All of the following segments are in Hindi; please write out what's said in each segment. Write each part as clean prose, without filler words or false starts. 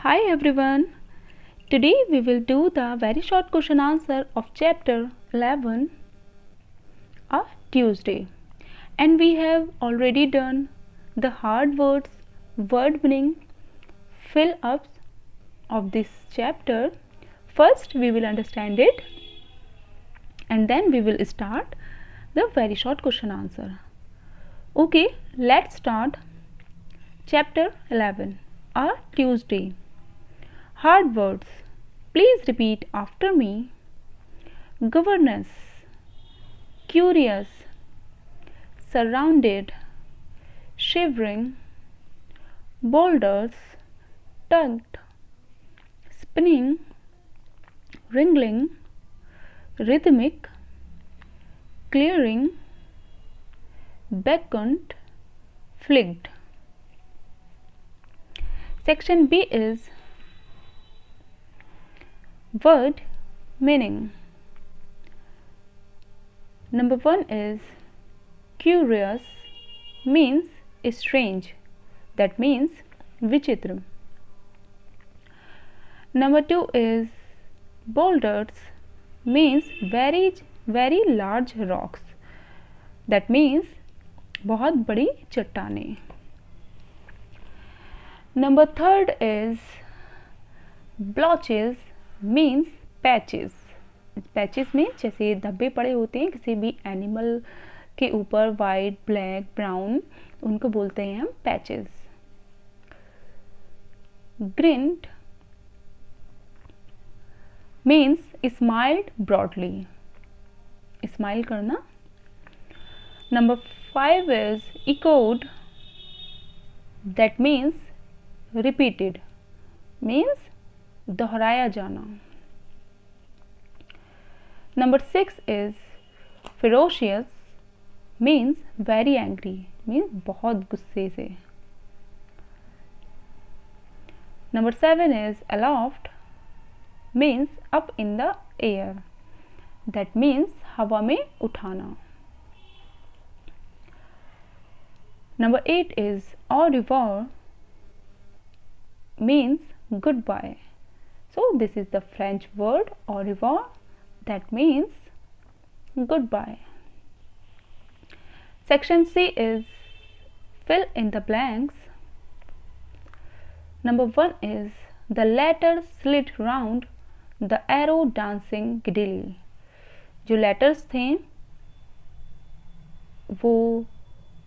Hi everyone. Today we will do the very short question answer of chapter 11 of Tuesday. And we have already done the hard words, word meaning, fill ups of this chapter. First we will understand it and then we will start the very short question answer. Okay, let's start chapter 11 or Tuesday. Hard words. Please repeat after me. Governess, curious, surrounded, shivering, boulders, tugged, spinning, wriggling, rhythmic, clearing, beckoned, flicked. Section B is word meaning. Number 1 is curious, means strange, that means vichitra. Number 2 is boulders, means very large rocks, that means बहुत बड़ी चट्टानें. Number 3 is blotches, means patches. Patches में जैसे धब्बे पड़े होते हैं किसी भी एनिमल के ऊपर, वाइट, ब्लैक, ब्राउन, उनको बोलते हैं हम patches. Grinned means smiled broadly, smile करना. Number 5 is echoed, that means repeated, means दोहराया जाना. Number 6 is ferocious, means very angry, means बहुत गुस्से से. Number 7 is aloft, means up in the air, that means हवा में उठाना. Number 8 is au revoir, means goodbye. So this is the French word au revoir, that means goodbye. Section C is fill in the blanks. Number 1 is the letter slid round the arrow dancing giddily. जो letters थे वो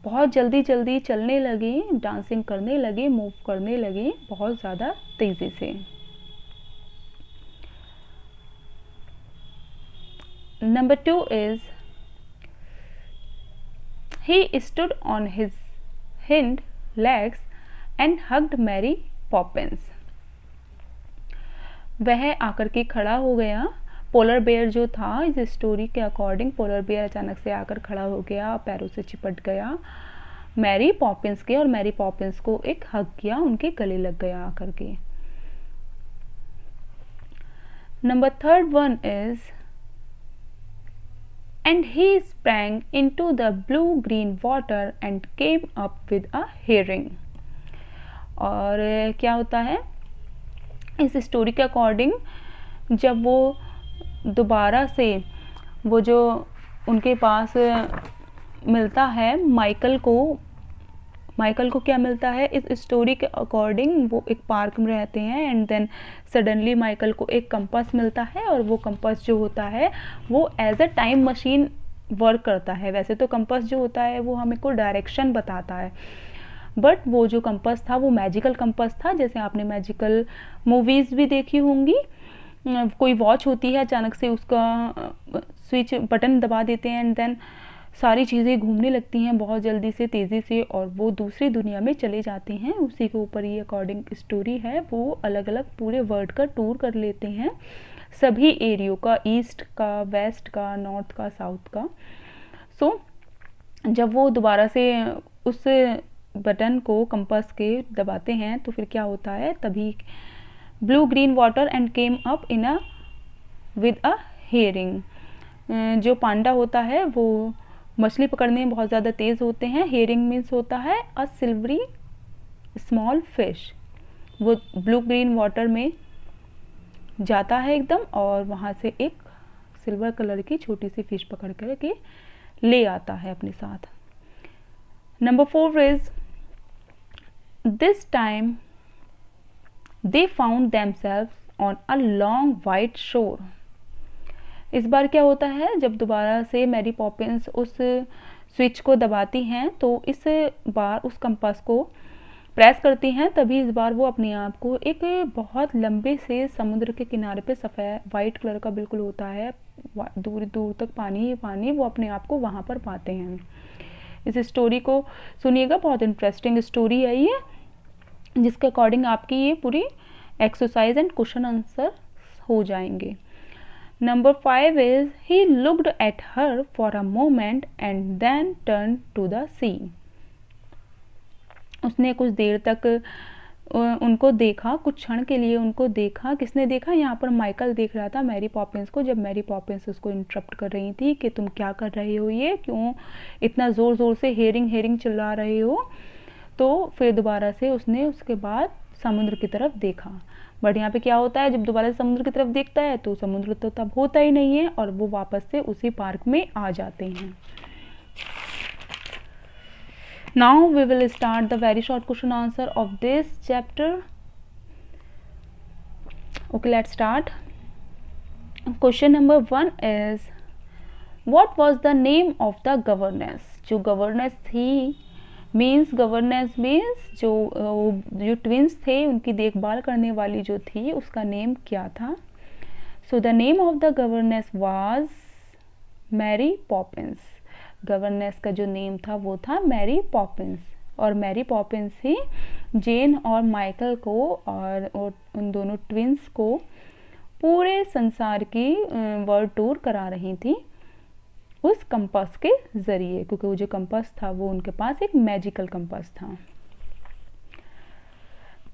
बहुत जल्दी जल्दी चलने लगे, डांसिंग करने लगे, मूव करने लगे बहुत ज़्यादा तेज़ी से. Number 2 is he stood on his hind legs and hugged Mary Poppins. वह आकर के खड़ा हो गया. पोलर बेयर जो था इस स्टोरी के अकॉर्डिंग, पोलर बेयर अचानक से आकर खड़ा हो गया, पैरों से चिपट गया मैरी पॉपिंस के और मैरी पॉपिंस को एक हग किया, उनके गले लग गया आकर के. Number 3 is and he sprang into the blue-green water and came up with a herring. और क्या होता है इस स्टोरी के अकॉर्डिंग, जब वो दोबारा से वो जो उनके पास मिलता है माइकल को क्या मिलता है इस स्टोरी के अकॉर्डिंग, वो एक पार्क में रहते हैं एंड देन सडनली माइकल को एक कंपास मिलता है और वो कंपास जो होता है वो as a time machine work करता है. वैसे तो कंपास जो होता है वो हमें को डायरेक्शन बताता है, बट वो जो कंपास था वो मैजिकल कंपास था. जैसे आपने मैजिकल मूवीज़ भी देखी होंगी, कोई वॉच होती है, अचानक से उसका स्विच बटन दबा देते हैं एंड देन सारी चीज़ें घूमने लगती हैं बहुत जल्दी से, तेज़ी से, और वो दूसरी दुनिया में चले जाते हैं. उसी के ऊपर ये अकॉर्डिंग स्टोरी है. वो अलग अलग पूरे वर्ल्ड का टूर कर लेते हैं, सभी एरियो का, ईस्ट का, वेस्ट का, नॉर्थ का, साउथ का. सो जब वो दोबारा से उस बटन को कंपास के दबाते हैं तो फिर क्या होता है, तभी blue green water and came up in a with a herring. जो पांडा होता है वो मछली पकड़ने में बहुत ज़्यादा तेज़ होते हैं. हेरिंग मीन्स होता है अ सिल्वरी स्मॉल फिश. वो ब्लू ग्रीन वाटर में जाता है एकदम, और वहाँ से एक सिल्वर कलर की छोटी सी फिश पकड़ कर के ले आता है अपने साथ। Number 4 is this time they found themselves on a long white शोर। इस बार क्या होता है, जब दोबारा से मैरी पॉपिंस उस स्विच को दबाती हैं तो इस बार उस कंपास को प्रेस करती हैं, तभी इस बार वो अपने आप को एक बहुत लंबे से समुद्र के किनारे पे सफ़ेद वाइट कलर का बिल्कुल होता है, दूर दूर तक पानी ही पानी, वो अपने आप को वहाँ पर पाते हैं। इस स्टोरी को सुनिएगा, बहुत इंटरेस्टिंग स्टोरी है ये, जिसके अकॉर्डिंग आपकी ये पूरी एक्सरसाइज एंड क्वेश्चन आंसर हो जाएंगे। Number 5 is he looked at her for a moment and then turned to the sea. उसने कुछ देर तक उनको देखा, कुछ क्षण के लिए उनको देखा। किसने देखा? यहाँ पर माइकल देख रहा था मैरी पॉपिंस को, जब मैरी पॉपिंस उसको इंटरप्ट कर रही थी कि तुम क्या कर रहे हो, ये क्यों इतना ज़ोर ज़ोर से हेरिंग हेरिंग चिल्ला रहे हो। तो फिर दोबारा से उसने उसके बाद समुद्र की तरफ देखा। बट यहाँ पे क्या होता है, जब दोबारा समुद्र की तरफ देखता है तो समुद्र तो तब होता ही नहीं है और वो वापस से उसी पार्क में आ जाते हैं। Now we will start the very short question answer of this chapter. Okay, let's start. Question number 1 is what was the name of the governess. जो गवर्नेस थी गवर्नेंस मीन्स जो ट्विंस थे उनकी देखभाल करने वाली जो थी उसका नेम क्या था। So the name of the governance was Mary Poppins. Governance का जो नेम था वो था मैरी पॉपिंस, और मैरी पॉपिंस ही जेन और माइकल को और उन दोनों ट्विंस को पूरे संसार की वर्ल्ड टूर करा रही थी उस कंपास के जरिए, क्योंकि वो जो कंपास था वो उनके पास एक मैजिकल कंपास था।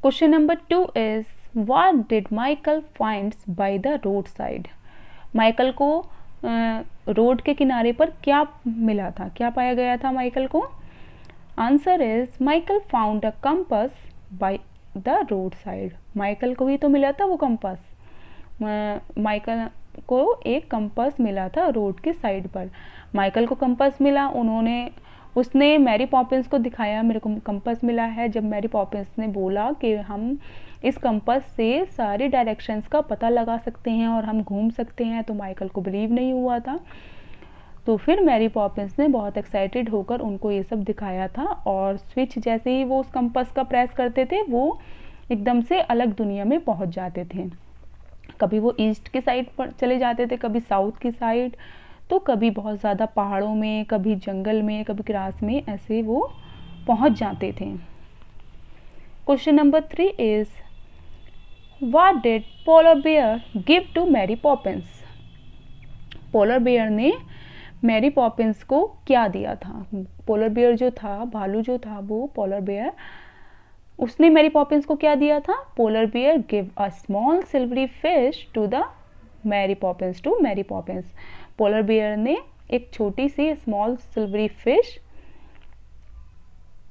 Question number 2 is what did Michael finds by the road side. Michael को रोड के किनारे पर क्या मिला था, क्या पाया गया था माइकल को? Answer is Michael found a compass by the road side. Michael को ही तो मिला था वो कंपास, माइकल को एक कंपास मिला था रोड के साइड पर। माइकल को कंपास मिला, उसने मैरी पॉपिंस को दिखाया मेरे को कंपास मिला है। जब मैरी पॉपिंस ने बोला कि हम इस कंपास से सारी डायरेक्शंस का पता लगा सकते हैं और हम घूम सकते हैं, तो माइकल को बिलीव नहीं हुआ था। तो फिर मैरी पॉपिंस ने बहुत एक्साइटेड होकर उनको ये सब दिखाया था, और स्विच जैसे ही वो उस कंपास का प्रेस करते थे वो एकदम से अलग दुनिया में पहुंच जाते थे। कभी वो ईस्ट की साइड पर चले जाते थे, कभी साउथ की साइड, तो कभी बहुत ज़्यादा पहाड़ों में, कभी जंगल में, कभी ग्रास में, ऐसे वो पहुंच जाते थे। Question number 3 is what did polar bear give to Mary Poppins. Polar bear ने मैरी पॉपिंस को क्या दिया था? पोलर बेयर जो था, भालू जो था, वो पोलर बेयर, उसने मैरी पॉपिंस को क्या दिया था? Polar bear give a small silvery fish to the Mary Poppins, to Mary Poppins. Polar bear ने एक छोटी सी small silvery fish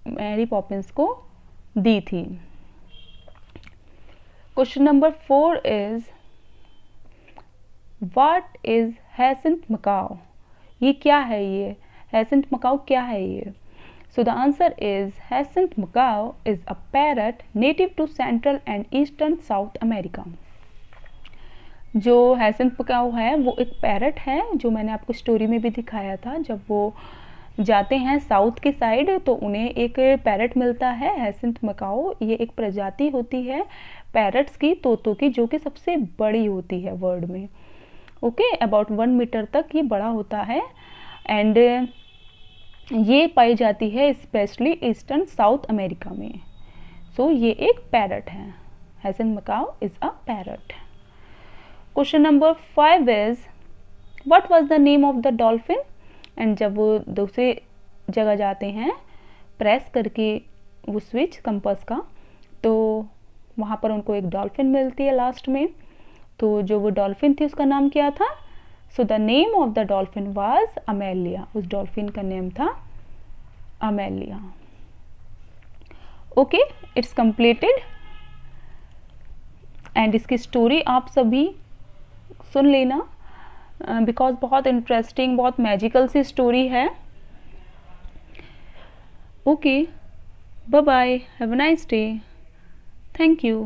Mary Poppins को दी थी। Question number 4 is what is hyacinth macaw. ये क्या है? ये हैसेंट मकाओ क्या है ये? So the answer is Hyacinth macaw is a parrot native to Central and Eastern South America. जो हैसेंथ मकाओ है वो एक पैरट है, जो मैंने आपको स्टोरी में भी दिखाया था। जब वो जाते हैं साउथ की साइड तो उन्हें एक पैरट मिलता है, हैसेंथ मकाओ। ये एक प्रजाति होती है पैरट्स की, तोतों की, जो कि सबसे बड़ी होती है वर्ल्ड में। ओके, अबाउट 1 मीटर तक ये बड़ा होता है, एंड ये पाई जाती है स्पेशली ईस्टर्न साउथ अमेरिका में। सो ये एक पैरट है। Hyacinth macaw is a parrot. Question number 5 is what was the name of the dolphin. And जब वो दूसरे जगह जाते हैं प्रेस करके वो स्विच कंपास का, तो वहाँ पर उनको एक डॉल्फिन मिलती है लास्ट में। तो जो वो डॉल्फिन थी उसका नाम क्या था? So the name of the dolphin was Amelia. उस डॉल्फिन का नेम था Amelia. Okay, it's completed. And इसकी स्टोरी आप सभी सुन लेना, बिकॉज बहुत इंटरेस्टिंग, बहुत मैजिकल सी स्टोरी है. Okay, bye bye, have a nice day. Thank you.